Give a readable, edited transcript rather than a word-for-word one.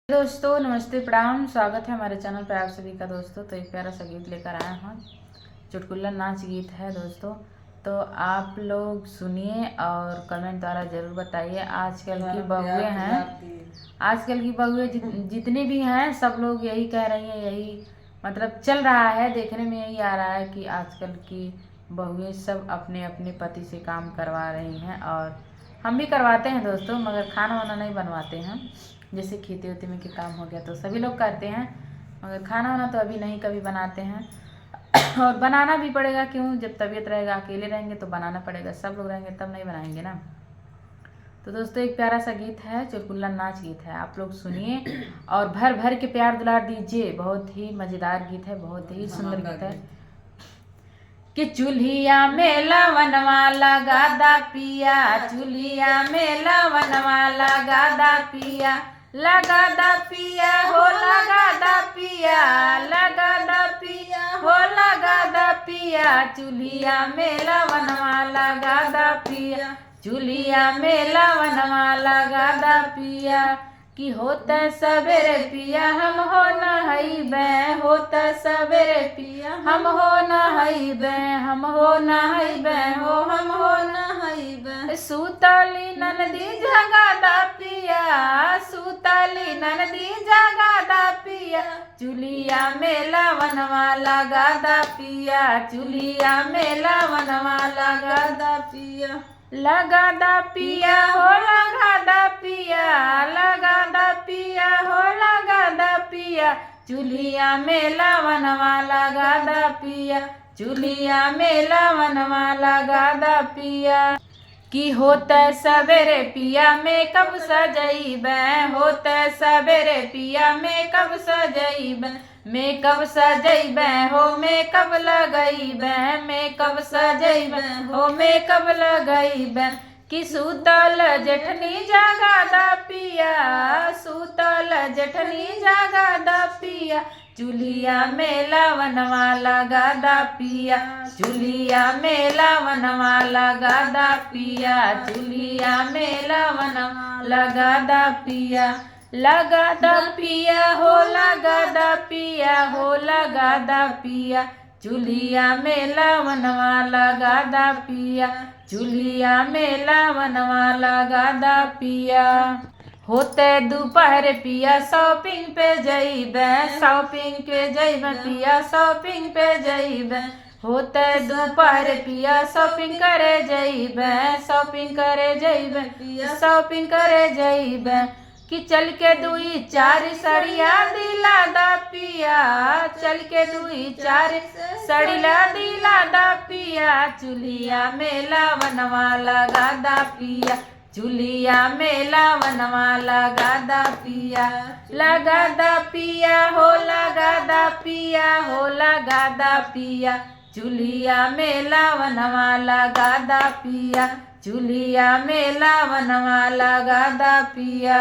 दोस्तों नमस्ते प्रणाम, स्वागत है हमारे चैनल पर आप सभी का। दोस्तों तो एक प्यारा सा गीत लेकर आया हूँ, चुटकुला नाच गीत है दोस्तों। तो आप लोग सुनिए और कमेंट द्वारा ज़रूर बताइए। आजकल की बहुएं जितनी भी हैं सब लोग यही कह रही हैं, यही मतलब चल रहा है, देखने में यही आ रहा है कि आजकल की बहुएं सब अपने अपने पति से काम करवा रही हैं। और हम भी करवाते हैं दोस्तों, मगर खाना वाना नहीं बनवाते हैं। जैसे खेती वेती में के काम हो गया तो सभी लोग करते हैं, मगर खाना वाना तो अभी नहीं कभी बनाते हैं। और बनाना भी पड़ेगा, क्यों? जब तबीयत रहेगा, अकेले रहेंगे तो बनाना पड़ेगा, सब लोग रहेंगे तब नहीं बनाएंगे ना। तो दोस्तों एक प्यारा सा गीत है, चुटकुला नाच गीत है, आप लोग सुनिए और भर भर के प्यार दुलार दीजिए। बहुत ही मज़ेदार गीत है, बहुत ही सुंदर गीत है। कि चूल्हिया में लवनवा लगादा पिया, चूल्हिया में लवनवा लगादा पिया, लगादा पिया हो लगादा पिया, लगादा पिया हो लगादा पिया, चूल्हिया में लवनवा लगादा पिया, चूल्हिया में लवनवा लगादा पिया। कि होता सवेरे पिया हम हो नहाइबे, होता सवेरे पिया हम हो नहाइबे, हम हो नहाइबे हो हम हो नहाइबे। सूतली ननदी जगादा पिया, सूतली ननदी जगादा पिया, चूल्हिया में लवनवा लगादा पिया, चूल्हिया में लवनवा लगादा पिया, लगादा पिया हो लगादा पिया, लगादा पिया हो लगादा पिया, चूल्हिया में लवनवा लगादा पिया, चूल्हिया में लवनवा लगादा पिया। कि होता सवेरे पिया में कब सजइबे, होता सवेरे पिया में कब सजइबे, मैं कब सजइबे हो मैं कब लगइबे, मैं कब सजइबे हो मैं कब लगइबे। कि सूतल जेठनी जगादा पिया, सूतल जेठनी जगादा पिया, चूल्हिया में लवनवा लगादा पिया, चूल्हिया में लवनवा लगादा पिया, चूल्हिया में लवनवा लगादा पिया, लगादा पिया हो लगादा पिया हो लगादा पिया, चूल्हिया में लवनवा लगादा पिया, चूल्हिया में लवनवा लगादा पिया। होते दोपहर पिया शॉपिंग पे जइबे, शॉपिंग पे जइबे पिया शॉपिंग पे जइबे, होते दोपहर पिया शॉपिंग करे जइबे, शॉपिंग करे जइबे पिया शॉपिंग करे जइबे। कि चल के दुई चार सड़िया दिलादा पिया, चल के दुई चार सड़िया दिलादा पिया, चूल्हिया में लवनवा लगादा पिया, चूल्हिया में लवनवा लगादा पिया, लगादा पिया हो लगादा पिया हो लगादा पिया, चूल्हिया में लवनवा लगादा पिया, चूल्हिया में लवनवा लगादा पिया।